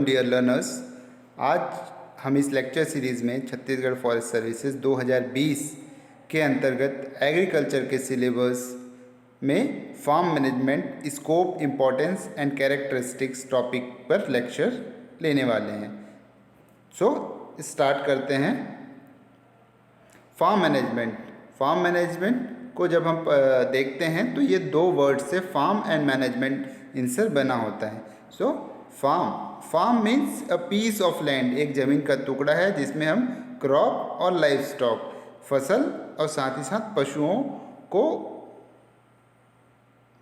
Dear learners, आज हम इस लेक्चर सीरीज़ में छत्तीसगढ़ फॉरेस्ट सर्विसेज 2020 के अंतर्गत एग्रीकल्चर के सिलेबस में farm management scope, importance and characteristics topic पर लेक्चर लेने वाले हैं। स्टार्ट करते हैं। फार्म मैनेजमेंट को जब हम देखते हैं तो ये दो वर्ड से फार्म एंड मैनेजमेंट इनसे बना होता है। Farm means a piece of land, एक ज़मीन का टुकड़ा है जिसमें हम क्रॉप और लाइफ स्टॉक, फसल और साथ ही साथ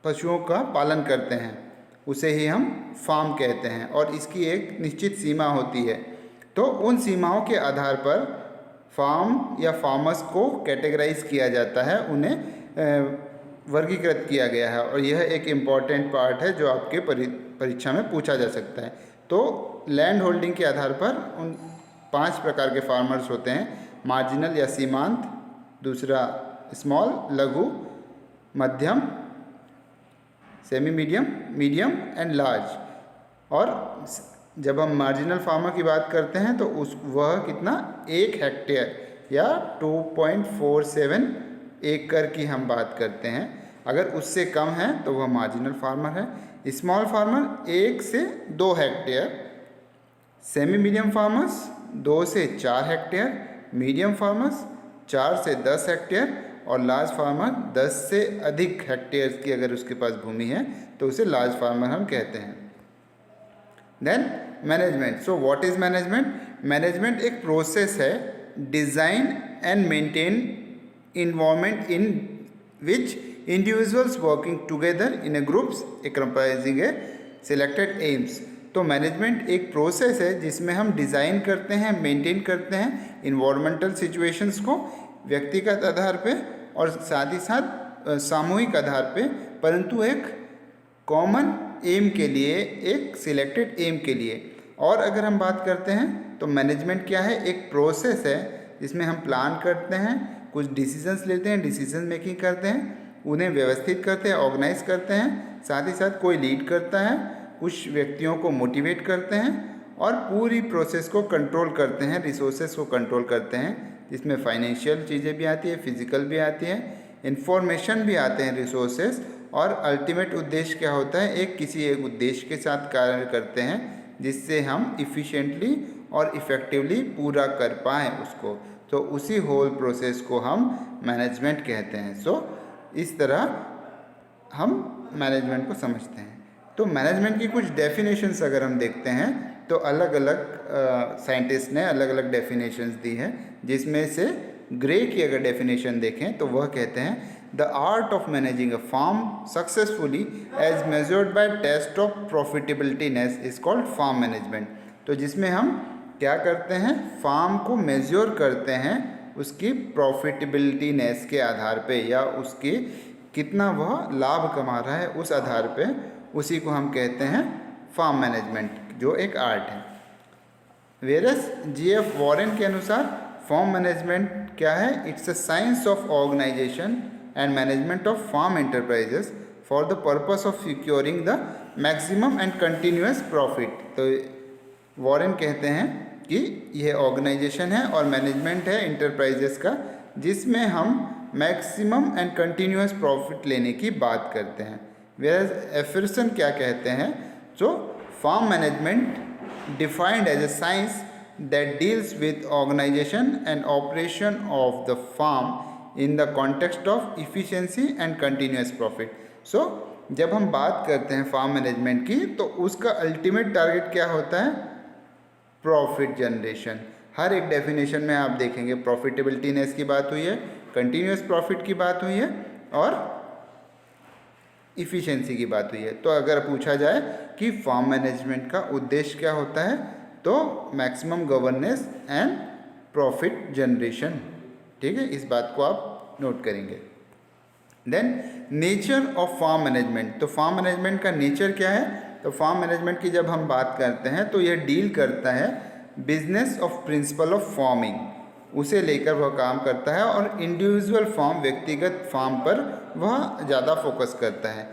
पशुओं का पालन करते हैं, उसे ही हम फार्म कहते हैं। और इसकी एक निश्चित सीमा होती है, तो उन सीमाओं के आधार पर फार्म या फार्मर्स को कैटेगराइज किया जाता है, उन्हें वर्गीकृत किया गया है। और यह एक इम्पॉर्टेंट पार्ट है जो आपके परीक्षा में पूछा जा सकता है। तो लैंड होल्डिंग के आधार पर उन 5 प्रकार के फार्मर्स होते हैं: मार्जिनल या सीमांत, दूसरा स्मॉल, लघु, मध्यम, semi medium, medium and large. और जब हम मार्जिनल फार्मर की बात करते हैं तो वह कितना 1 हेक्टेयर या 2.47 एकड़ की हम बात करते हैं। अगर उससे कम है तो वह मार्जिनल फार्मर है। स्मॉल फार्मर 1 से 2 हेक्टेयर, सेमी मीडियम फार्मर्स 2 से 4 हेक्टेयर, मीडियम फार्मर्स 4 से 10 हेक्टेयर और लार्ज फार्मर 10 से अधिक हेक्टेयर की अगर उसके पास भूमि है तो उसे लार्ज फार्मर हम कहते हैं। Then management. So what is management? Management एक प्रोसेस है, design and maintain environment in which individuals working together in a groups comprising a selected aims। तो मैनेजमेंट एक प्रोसेस है जिसमें हम डिज़ाइन करते हैं, मेंटेन करते हैं इन्वायरमेंटल सिचुएशंस को व्यक्तिगत आधार पे और साथ ही साथ सामूहिक आधार पे, परंतु एक कॉमन एम के लिए, एक सिलेक्टेड एम के लिए। और अगर हम बात करते हैं तो मैनेजमेंट क्या है? एक प्रोसेस है जिसमें हम प्लान करते हैं, कुछ डिसीजंस लेते हैं, डिसीजन मेकिंग करते हैं, उन्हें व्यवस्थित करते हैं, ऑर्गेनाइज करते हैं, साथ ही साथ कोई लीड करता है, कुछ व्यक्तियों को मोटिवेट करते हैं और पूरी प्रोसेस को कंट्रोल करते हैं, रिसोर्सेज को कंट्रोल करते हैं, जिसमें फाइनेंशियल चीज़ें भी आती है, फिजिकल भी आती है, इंफॉर्मेशन भी आते हैं रिसोर्सेज। और अल्टीमेट उद्देश्य क्या होता है? किसी एक उद्देश्य के साथ कार्य करते हैं जिससे हम इफ़िशिएंटली और इफ़ेक्टिवली पूरा कर पाएँ उसको, तो उसी होल प्रोसेस को हम मैनेजमेंट कहते हैं। इस तरह हम मैनेजमेंट को समझते हैं। तो मैनेजमेंट की कुछ डेफिनेशंस अगर हम देखते हैं तो अलग अलग साइंटिस्ट ने अलग अलग डेफिनेशंस दी है, जिसमें से ग्रे की अगर डेफिनेशन देखें तो वह कहते हैं the art of managing a farm successfully as measured by test of profitabilityness is called farm management. तो जिसमें हम क्या करते हैं? फार्म को मेजर करते हैं उसकी प्रॉफिटेबिलिटीनेस के आधार पे, या उसकी कितना वह लाभ कमा रहा है उस आधार पे, उसी को हम कहते हैं फार्म मैनेजमेंट, जो एक आर्ट है। Virus G.F. वॉरेन के अनुसार फार्म मैनेजमेंट क्या है? It's a science of organization and management of farm enterprises for the purpose of securing the maximum and continuous profit. तो वॉरेन कहते हैं कि यह ऑर्गेनाइजेशन है और मैनेजमेंट है इंटरप्राइजेस का, जिसमें हम मैक्सिमम एंड कंटिन्यूअस प्रॉफिट लेने की बात करते हैं। वेयर एफरसन क्या कहते हैं? Farm management defined as a science that deals with organization and operation of the farm in the context of efficiency and continuous profit. जब हम बात करते हैं फार्म मैनेजमेंट की तो उसका अल्टीमेट टारगेट क्या होता है? Profit generation. हर एक डेफिनेशन में आप देखेंगे प्रॉफिटेबिलिटीनेस की बात हुई है, कंटिन्यूअस प्रॉफिट की बात हुई है और इफ़िशेंसी की बात हुई है। तो अगर पूछा जाए कि फार्म मैनेजमेंट का उद्देश्य क्या होता है तो maximum governance and profit generation. ठीक है, इस बात को आप नोट करेंगे। Then nature of farm management. तो फार्म मैनेजमेंट का नेचर क्या है? तो फार्म मैनेजमेंट की जब हम बात करते हैं तो यह डील करता है business of principle of farming, उसे लेकर वह काम करता है, और इंडिविजुअल फार्म, व्यक्तिगत फार्म पर वह ज़्यादा फोकस करता है।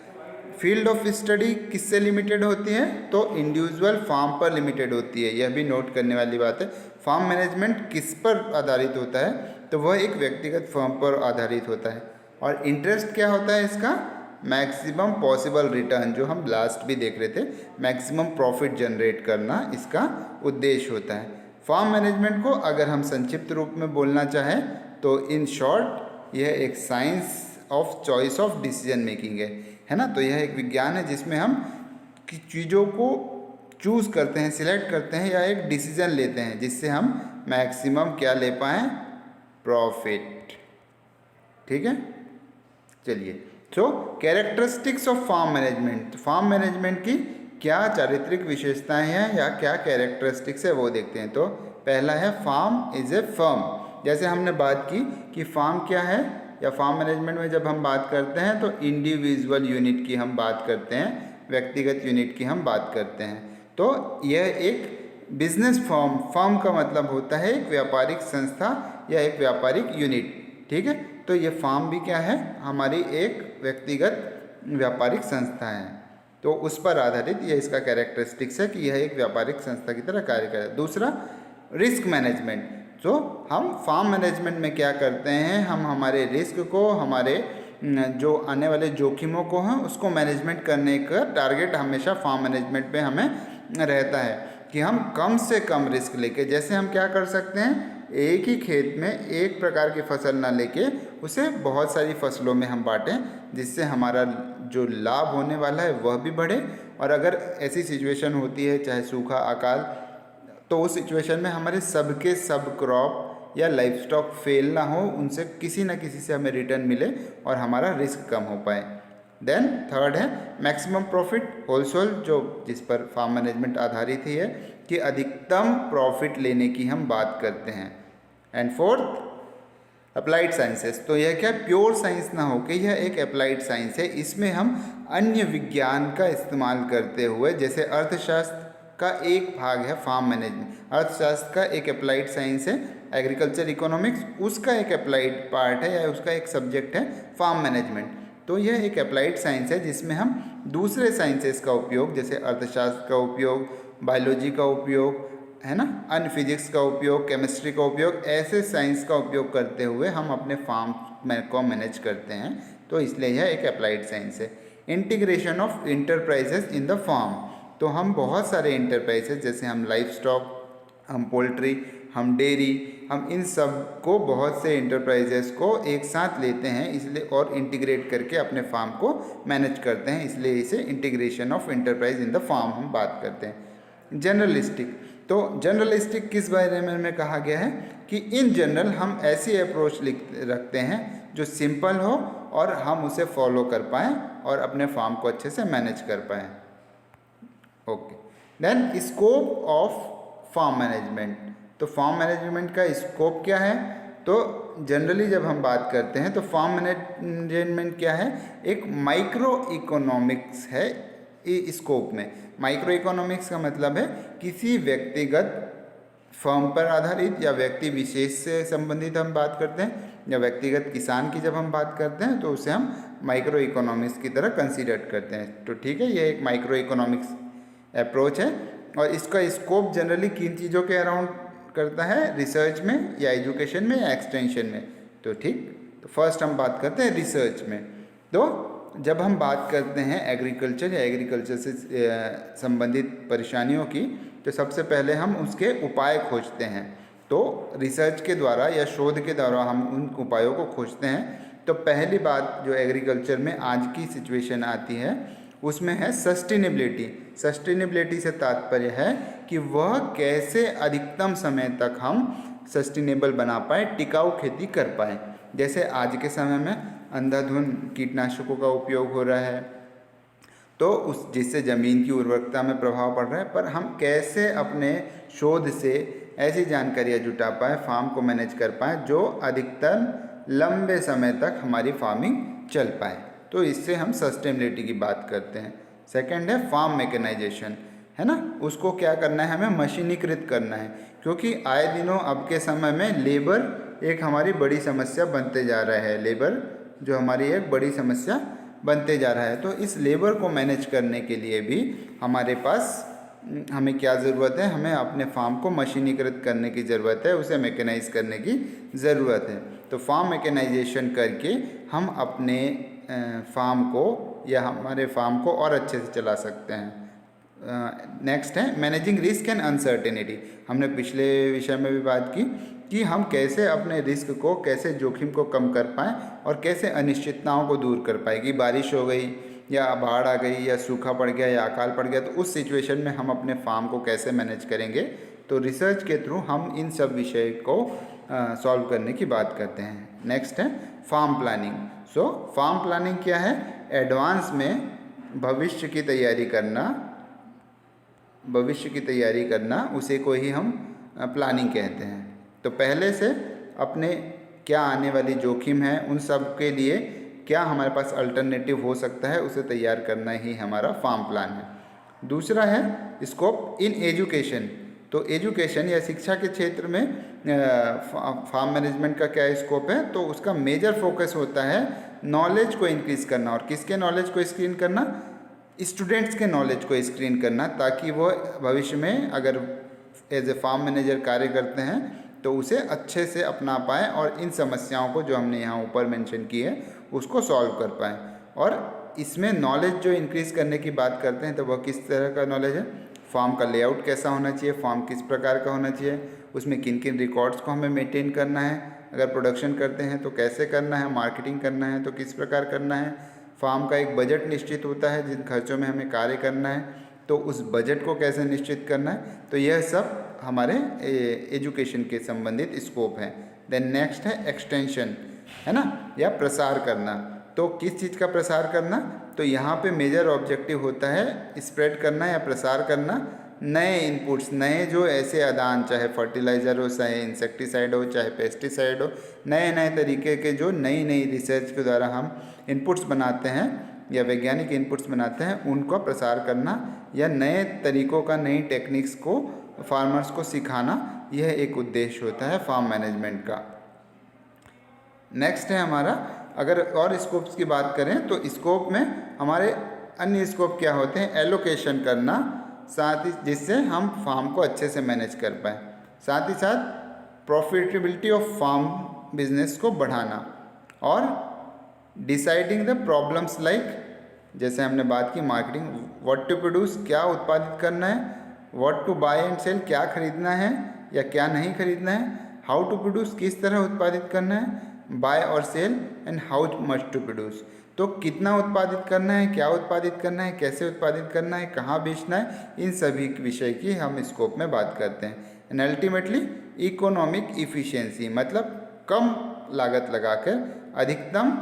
फील्ड ऑफ स्टडी किससे लिमिटेड होती है? तो इंडिविजुअल फार्म पर लिमिटेड होती है। यह भी नोट करने वाली बात है। फार्म मैनेजमेंट किस पर आधारित होता है? तो वह एक व्यक्तिगत फर्म पर आधारित होता है। और इंटरेस्ट क्या होता है इसका? मैक्सिमम पॉसिबल रिटर्न, जो हम लास्ट भी देख रहे थे, मैक्सिमम प्रॉफिट जनरेट करना इसका उद्देश्य होता है। फार्म मैनेजमेंट को अगर हम संक्षिप्त रूप में बोलना चाहें तो इन शॉर्ट यह एक science of choice of decision making है ना। तो यह एक विज्ञान है जिसमें हम चीज़ों को चूज़ करते हैं, सिलेक्ट करते हैं या एक डिसीजन लेते हैं जिससे हम मैक्सिमम क्या ले पाएँ? प्रॉफिट। ठीक है, चलिए। So characteristics of farm management, farm management की क्या चारित्रिक विशेषताएं हैं या क्या कैरेक्टरिस्टिक्स है वो देखते हैं। तो पहला है फार्म इज ए फर्म। जैसे हमने बात की कि फार्म क्या है, या फार्म मैनेजमेंट में जब हम बात करते हैं तो इंडिविजुअल यूनिट की हम बात करते हैं, व्यक्तिगत यूनिट की हम बात करते हैं। तो यह एक बिजनेस फर्म, फर्म का मतलब होता है एक व्यापारिक संस्था या एक व्यापारिक यूनिट। ठीक है, तो ये फार्म भी क्या है? हमारी एक व्यक्तिगत व्यापारिक संस्था है। तो उस पर आधारित ये इसका कैरेक्टरिस्टिक्स है कि यह एक व्यापारिक संस्था की तरह कार्य करे। दूसरा रिस्क मैनेजमेंट। तो हम फार्म मैनेजमेंट में क्या करते हैं? हम हमारे रिस्क को, हमारे जो आने वाले जोखिमों को हैं उसको मैनेजमेंट करने का टारगेट हमेशा फार्म मैनेजमेंट पे हमें रहता है कि हम कम से कम रिस्क लेके, जैसे हम क्या कर सकते हैं, एक ही खेत में एक प्रकार की फसल ना लेके उसे बहुत सारी फसलों में हम बांटें, जिससे हमारा जो लाभ होने वाला है वह भी बढ़े। और अगर ऐसी सिचुएशन होती है चाहे सूखा, अकाल, तो उस सिचुएशन में हमारे सबके सब क्रॉप या लाइफ स्टॉक फेल ना हो, उनसे किसी न किसी से हमें रिटर्न मिले और हमारा रिस्क कम हो पाए। देन थर्ड है मैक्सिमम प्रॉफिट होलसेल, जो जिस पर फार्म मैनेजमेंट आधारित ही है कि अधिकतम प्रॉफिट लेने की हम बात करते हैं। And fourth applied sciences. तो यह क्या प्योर साइंस ना हो कि यह एक अप्लाइड साइंस है, इसमें हम अन्य विज्ञान का इस्तेमाल करते हुए, जैसे अर्थशास्त्र का एक भाग है फार्म मैनेजमेंट, अर्थशास्त्र का एक अप्लाइड साइंस है, एग्रीकल्चर इकोनॉमिक्स उसका एक अप्लाइड पार्ट है या उसका एक सब्जेक्ट है फार्म मैनेजमेंट। तो यह एक अप्लाइड साइंस है जिसमें हम दूसरे साइंसेस का उपयोग, जैसे अर्थशास्त्र का उपयोग, बायोलॉजी का उपयोग, है ना, अन्य फिजिक्स का उपयोग, केमिस्ट्री का उपयोग, ऐसे साइंस का उपयोग करते हुए हम अपने फार्म को मैनेज करते हैं। तो इसलिए यह एक अप्लाइड साइंस है। Integration of enterprises in the farm. तो हम बहुत सारे इंटरप्राइजेस, जैसे हम लाइफ स्टॉक, हम पोल्ट्री, हम डेयरी, हम इन सब को बहुत से इंटरप्राइजेस को एक साथ लेते हैं इसलिए, और इंटीग्रेट करके अपने फार्म को मैनेज करते हैं, इसलिए इसे integration of enterprise in the farm हम बात करते हैं। जनरलिस्टिक। तो जनरलिस्टिक किस बारे में कहा गया है कि इन जनरल हम ऐसी अप्रोच रखते हैं जो सिंपल हो और हम उसे फॉलो कर पाएँ और अपने फार्म को अच्छे से मैनेज कर पाएँ। Okay, then scope of farm management. तो फार्म मैनेजमेंट का स्कोप क्या है? तो जनरली जब हम बात करते हैं तो फार्म मैनेजमेंट क्या है? एक माइक्रो इकोनॉमिक्स है स्कोप में। माइक्रो इकोनॉमिक्स का मतलब है किसी व्यक्तिगत फर्म पर आधारित या व्यक्ति विशेष से संबंधित हम बात करते हैं, या व्यक्तिगत किसान की जब हम बात करते हैं तो उसे हम माइक्रो इकोनॉमिक्स की तरह कंसीडर करते हैं। तो ठीक है, ये एक माइक्रो इकोनॉमिक्स अप्रोच है और इसका स्कोप जनरली किन चीज़ों के अराउंड करता है? रिसर्च में या एजुकेशन में या एक्सटेंशन में। तो ठीक, तो फर्स्ट हम बात करते हैं रिसर्च में। तो जब हम बात करते हैं एग्रीकल्चर या एग्रीकल्चर से संबंधित परेशानियों की, तो सबसे पहले हम उसके उपाय खोजते हैं। तो रिसर्च के द्वारा या शोध के द्वारा हम उन उपायों को खोजते हैं। तो पहली बात जो एग्रीकल्चर में आज की सिचुएशन आती है उसमें है सस्टेनेबिलिटी। सस्टेनेबिलिटी से तात्पर्य है कि वह कैसे अधिकतम समय तक हम सस्टेनेबल बना पाए, टिकाऊ खेती कर पाए। जैसे आज के समय में अंधाधुंध कीटनाशकों का उपयोग हो रहा है, तो उस जिससे ज़मीन की उर्वरकता में प्रभाव पड़ रहा है, पर हम कैसे अपने शोध से ऐसी जानकारियाँ जुटा पाए, फार्म को मैनेज कर पाए जो अधिकतर लंबे समय तक हमारी फार्मिंग चल पाए। तो इससे हम सस्टेनेबिलिटी की बात करते हैं। सेकंड है फार्म मैकेनाइजेशन, है ना, उसको क्या करना है? हमें मशीनीकृत करना है, क्योंकि आए दिनों अब के समय में लेबर एक हमारी बड़ी समस्या बनते जा रहा है। लेबर जो हमारी एक बड़ी समस्या बनते जा रहा है। तो इस लेबर को मैनेज करने के लिए भी हमारे पास हमें क्या ज़रूरत है, हमें अपने फार्म को मशीनीकृत करने की ज़रूरत है, उसे मैकेनाइज करने की ज़रूरत है। तो फार्म मैकेनाइजेशन करके हम अपने फार्म को या हमारे फार्म को और अच्छे से चला सकते हैं। नेक्स्ट है मैनेजिंग रिस्क एंड अनसर्टेनिटी। हमने पिछले विषय में भी बात की कि हम कैसे अपने रिस्क को, कैसे जोखिम को कम कर पाएँ और कैसे अनिश्चितताओं को दूर कर पाएँ। कि बारिश हो गई या बाढ़ आ गई या सूखा पड़ गया या अकाल पड़ गया, तो उस सिचुएशन में हम अपने फार्म को कैसे मैनेज करेंगे। तो रिसर्च के थ्रू हम इन सब विषय को सॉल्व करने की बात करते हैं। नेक्स्ट है फार्म प्लानिंग। सो फार्म प्लानिंग क्या है? एडवांस में भविष्य की तैयारी करना, उसे को ही हम प्लानिंग कहते हैं। तो पहले से अपने क्या आने वाली जोखिम है, उन सब के लिए क्या हमारे पास अल्टरनेटिव हो सकता है, उसे तैयार करना ही हमारा फार्म प्लान है। दूसरा है स्कोप इन एजुकेशन। तो एजुकेशन या शिक्षा के क्षेत्र में फार्म मैनेजमेंट का क्या स्कोप है? तो उसका मेजर फोकस होता है नॉलेज को इंक्रीज़ करना। और किसके नॉलेज को स्क्रीन करना? स्टूडेंट्स के नॉलेज को स्क्रीन करना, ताकि वो भविष्य में अगर एज ए फार्म मैनेजर कार्य करते हैं तो उसे अच्छे से अपना पाएँ और इन समस्याओं को जो हमने यहाँ ऊपर मेंशन की है उसको सॉल्व कर पाएँ। और इसमें नॉलेज जो इंक्रीज़ करने की बात करते हैं तो वह किस तरह का नॉलेज है? फार्म का लेआउट कैसा होना चाहिए, फार्म किस प्रकार का होना चाहिए, उसमें किन किन रिकॉर्ड्स को हमें मेंटेन करना है, अगर प्रोडक्शन करते हैं तो कैसे करना है, मार्केटिंग करना है तो किस प्रकार करना है, फार्म का एक बजट निश्चित होता है जिन खर्चों में हमें कार्य करना है, तो उस बजट को कैसे निश्चित करना है। तो यह सब हमारे एजुकेशन के संबंधित स्कोप है। देन नेक्स्ट है एक्सटेंशन, है ना, या प्रसार करना। तो किस चीज़ का प्रसार करना? तो यहाँ पे मेजर ऑब्जेक्टिव होता है स्प्रेड करना या प्रसार करना नए इनपुट्स, नए जो ऐसे आदान, चाहे फर्टिलाइज़र हो, चाहे इंसेक्टिसाइड हो, चाहे पेस्टिसाइड हो, नए नए तरीके के जो नई नई रिसर्च के द्वारा हम इनपुट्स बनाते हैं या वैज्ञानिक इनपुट्स बनाते हैं, उनका प्रसार करना या नए तरीकों का, नई टेक्निक्स को फार्मर्स को सिखाना, यह एक उद्देश्य होता है फार्म मैनेजमेंट का। नेक्स्ट है हमारा, अगर और स्कोप्स की बात करें तो स्कोप में हमारे अन्य स्कोप क्या होते हैं? एलोकेशन करना, साथ ही जिससे हम फार्म को अच्छे से मैनेज कर पाएँ। साथ ही साथ प्रॉफिटेबिलिटी ऑफ फार्म बिजनेस को बढ़ाना और डिसाइडिंग द प्रॉब्लम्स लाइक, जैसे हमने बात की मार्केटिंग, व्हाट टू प्रोड्यूस, क्या उत्पादित करना है, what to buy and sell, क्या खरीदना है या क्या नहीं खरीदना है, हाउ टू प्रोड्यूस, किस तरह उत्पादित करना है, बाय और sell, and how much to produce, तो कितना उत्पादित करना है, क्या उत्पादित करना है, कैसे उत्पादित करना है, कहाँ बेचना है, इन सभी विषय की हम स्कोप में बात करते हैं। एंड अल्टीमेटली इकोनॉमिक इफिशियंसी, मतलब कम लागत लगाकर अधिकतम,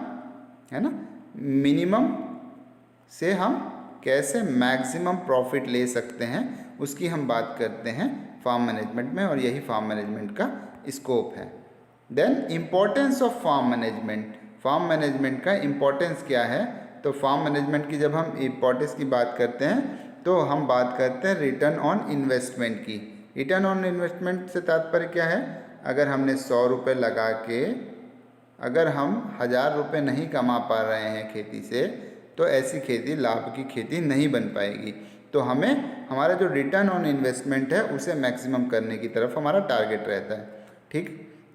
है ना, मिनिमम से हम कैसे मैक्सिमम प्रॉफिट ले सकते हैं, उसकी हम बात करते हैं फार्म मैनेजमेंट में, और यही फार्म मैनेजमेंट का स्कोप है। Then importance of farm management. Farm management का इम्पोर्टेंस क्या है? तो फार्म मैनेजमेंट की जब हम इम्पोर्टेंस की बात करते हैं तो हम बात करते हैं रिटर्न ऑन इन्वेस्टमेंट की। रिटर्न ऑन इन्वेस्टमेंट से तात्पर्य क्या है? अगर हमने 100 रुपये लगा के अगर हम 1000 रुपये नहीं कमा पा रहे हैं खेती से, तो ऐसी खेती लाभ की खेती नहीं बन पाएगी। तो हमें हमारा जो रिटर्न ऑन इन्वेस्टमेंट है उसे मैक्सिमम करने की तरफ हमारा टारगेट रहता है। ठीक,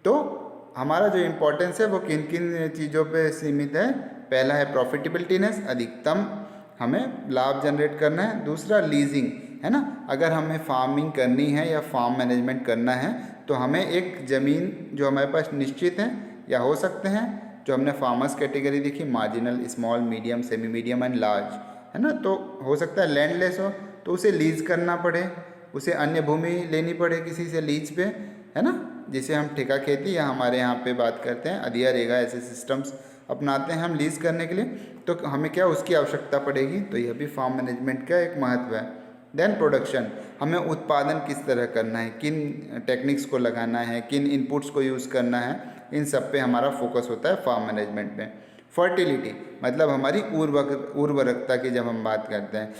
तो हमारा जो इम्पोर्टेंस है वो किन किन चीज़ों पे सीमित है? पहला है प्रॉफिटेबिलिटीनेस, अधिकतम हमें लाभ जनरेट करना है। दूसरा लीजिंग, है ना, अगर हमें फार्मिंग करनी है या फार्म मैनेजमेंट करना है तो हमें एक ज़मीन जो हमारे पास निश्चित है या हो सकते हैं, जो हमने फार्मर्स कैटेगरी देखी, marginal, small, medium, semi medium and large, है ना, तो हो सकता है लैंडलेस हो तो उसे लीज करना पड़े, उसे अन्य भूमि लेनी पड़े किसी से लीज पे, है ना, जिसे हम ठेका खेती या हमारे यहाँ पे बात करते हैं अधिया रेगा, ऐसे सिस्टम्स अपनाते हैं हम लीज करने के लिए। तो हमें क्या उसकी आवश्यकता पड़ेगी, तो यह भी फार्म मैनेजमेंट का एक महत्व है। देन प्रोडक्शन, हमें उत्पादन किस तरह करना है, किन टेक्निक्स को लगाना है, किन इनपुट्स को यूज़ करना है, इन सब पे हमारा फोकस होता है फार्म मैनेजमेंट में। फर्टिलिटी, मतलब हमारी उर्वरकता की जब हम बात करते हैं,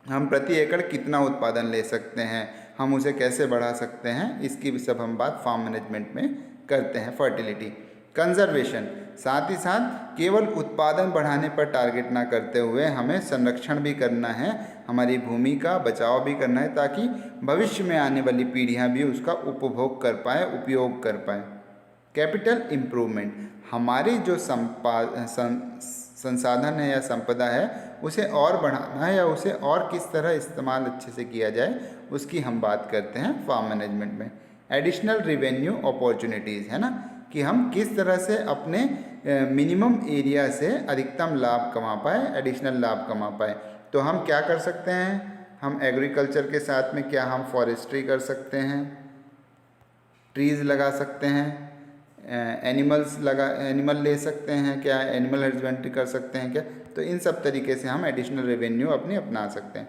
हम प्रति एकड़ कितना उत्पादन ले सकते हैं, हम उसे कैसे बढ़ा सकते हैं, इसकी भी सब हम बात फार्म मैनेजमेंट में करते हैं। फर्टिलिटी, कंजर्वेशन, साथ ही साथ केवल उत्पादन बढ़ाने पर टारगेट ना करते हुए हमें संरक्षण भी करना है, हमारी भूमि का बचाव भी करना है ताकि भविष्य में आने वाली पीढ़ियां भी उसका उपभोग कर पाए, उपयोग कर पाए। कैपिटल इम्प्रूवमेंट, हमारी जो संसाधन है या संपदा है उसे और बढ़ाना है या उसे और किस तरह इस्तेमाल अच्छे से किया जाए उसकी हम बात करते हैं फार्म मैनेजमेंट में। एडिशनल रिवेन्यू अपॉर्चुनिटीज़, है ना, कि हम किस तरह से अपने मिनिमम एरिया से अधिकतम लाभ कमा पाए, एडिशनल लाभ कमा पाए। तो हम क्या कर सकते हैं, हम एग्रीकल्चर के साथ में क्या हम फॉरेस्ट्री कर सकते हैं, ट्रीज़ लगा सकते हैं, एनिमल ले सकते हैं क्या, एनिमल हस्बेंड्री कर सकते हैं क्या। तो इन सब तरीके से हम एडिशनल रेवेन्यू अपनी अपना सकते हैं।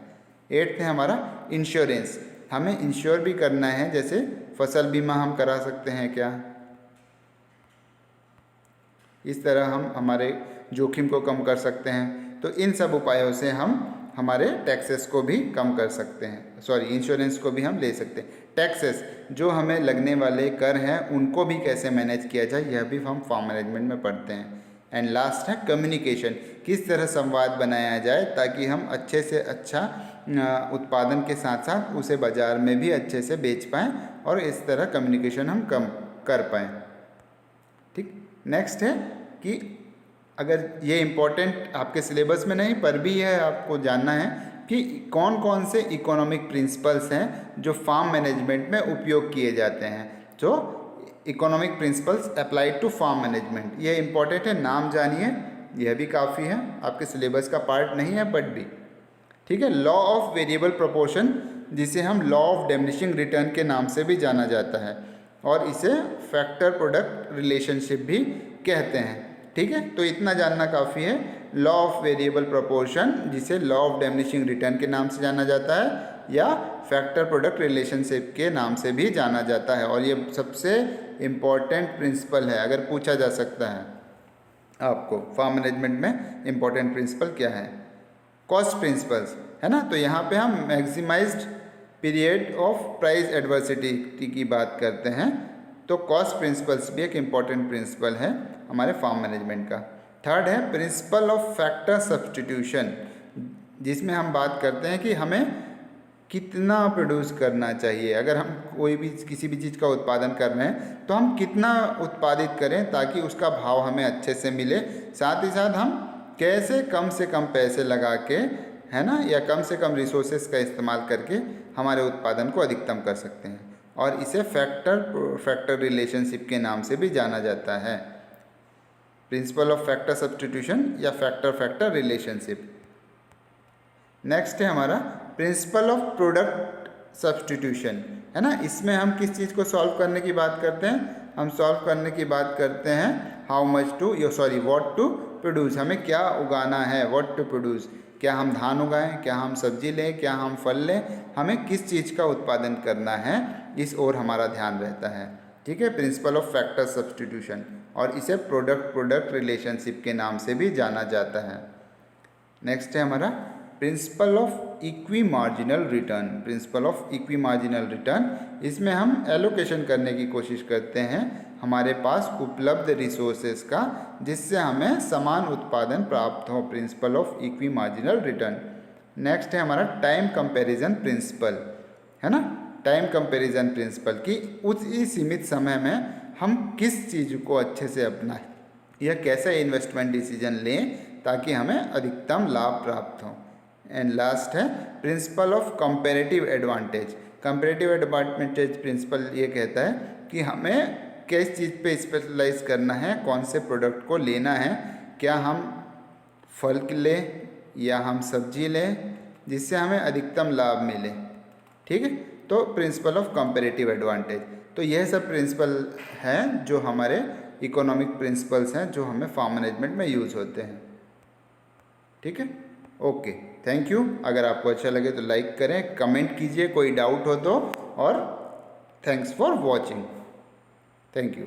8th है हमारा इंश्योरेंस, हमें इंश्योर भी करना है, जैसे फसल बीमा हम करा सकते हैं क्या, इस तरह हम हमारे जोखिम को कम कर सकते हैं। तो इन सब उपायों से हम हमारे टैक्सेस को भी कम कर सकते हैं, इंश्योरेंस को भी हम ले सकते हैं। टैक्सेस जो हमें लगने वाले कर हैं उनको भी कैसे मैनेज किया जाए, यह भी हम फार्म मैनेजमेंट में पढ़ते हैं। एंड लास्ट है कम्युनिकेशन, किस तरह संवाद बनाया जाए ताकि हम अच्छे से अच्छा उत्पादन के साथ साथ उसे बाज़ार में भी अच्छे से बेच पाएँ और इस तरह कम्युनिकेशन हम कम कर पाएँ। ठीक, नेक्स्ट है कि अगर ये इम्पोर्टेंट आपके सिलेबस में नहीं पर भी है, आपको जानना है कि कौन कौन से इकोनॉमिक प्रिंसिपल्स हैं जो फार्म मैनेजमेंट में उपयोग किए जाते हैं। जो economic principles applied to farm management, ये इम्पोर्टेंट है, नाम जानिए, यह भी काफ़ी है, आपके सिलेबस का पार्ट नहीं है बट भी ठीक है। लॉ ऑफ वेरिएबल प्रोपोर्शन, जिसे हम लॉ ऑफ डिमिनिशिंग रिटर्न के नाम से भी जाना जाता है और इसे फैक्टर प्रोडक्ट रिलेशनशिप भी कहते हैं। ठीक है, तो इतना जानना काफ़ी है। लॉ ऑफ वेरिएबल प्रोपोर्शन, जिसे लॉ ऑफ डिमिनिशिंग रिटर्न के नाम से जाना जाता है या फैक्टर प्रोडक्ट रिलेशनशिप के नाम से भी जाना जाता है, और ये सबसे इम्पॉर्टेंट प्रिंसिपल है। अगर पूछा जा सकता है आपको फार्म मैनेजमेंट में इम्पॉर्टेंट प्रिंसिपल क्या है, कॉस्ट प्रिंसिपल्स, है ना। तो यहाँ पे हम maximised period of price adversity की बात करते हैं, तो कॉस्ट प्रिंसिपल्स भी एक इम्पॉर्टेंट प्रिंसिपल है हमारे फार्म मैनेजमेंट का। थर्ड है प्रिंसिपल ऑफ फैक्टर सब्स्टिट्यूशन, जिसमें हम बात करते हैं कि हमें कितना प्रोड्यूस करना चाहिए। अगर हम कोई भी किसी भी चीज़ का उत्पादन कर रहे हैं तो हम कितना उत्पादित करें ताकि उसका भाव हमें अच्छे से मिले, साथ ही साथ हम कैसे कम से कम पैसे लगा के, है ना, या कम से कम रिसोर्सेज का इस्तेमाल करके हमारे उत्पादन को अधिकतम कर सकते हैं, और इसे फैक्टर रिलेशनशिप के नाम से भी जाना जाता है। प्रिंसिपल ऑफ फैक्टर सब्स्टिट्यूशन या फैक्टर रिलेशनशिप। नेक्स्ट है हमारा प्रिंसिपल ऑफ प्रोडक्ट सब्स्टिट्यूशन, है ना। इसमें हम किस चीज़ को सॉल्व करने की बात करते हैं, हम सॉल्व करने की बात करते हैं व्हाट टू प्रोड्यूस, हमें क्या उगाना है, व्हाट टू प्रोड्यूस, क्या हम धान उगाएं, क्या हम सब्जी लें, क्या हम फल लें, हमें किस चीज़ का उत्पादन करना है, इस ओर हमारा ध्यान रहता है। ठीक है, प्रिंसिपल ऑफ फैक्टर सब्स्टिट्यूशन, और इसे प्रोडक्ट रिलेशनशिप के नाम से भी जाना जाता है। नेक्स्ट है हमारा principle of equi marginal return. Principle of equi marginal return, इसमें हम एलोकेशन करने की कोशिश करते हैं हमारे पास उपलब्ध रिसोर्सेज का, जिससे हमें समान उत्पादन प्राप्त हो। Principle of equi marginal return. Next है हमारा टाइम कंपैरिजन प्रिंसिपल, है ना। टाइम कंपैरिजन प्रिंसिपल की उसी सीमित समय में हम किस चीज़ को अच्छे से अपनाएं या कैसे इन्वेस्टमेंट डिसीजन लें ताकि हमें अधिकतम लाभ प्राप्त हो। एंड लास्ट है principle of comparative advantage. Comparative advantage principle ये कहता है कि हमें किस चीज़ पे स्पेशलाइज करना है, कौन से प्रोडक्ट को लेना है, क्या हम फल लें या हम सब्जी लें, जिससे हमें अधिकतम लाभ मिले। ठीक है, तो प्रिंसिपल ऑफ कंपैरेटिव एडवांटेज। तो यह सब प्रिंसिपल हैं जो हमारे इकोनॉमिक प्रिंसिपल्स हैं जो हमें फार्म मैनेजमेंट में यूज़ होते हैं। ठीक है, ओके, थैंक यू। अगर आपको अच्छा लगे तो लाइक करें, कमेंट कीजिए कोई डाउट हो तो, और thanks for watching. Thank you.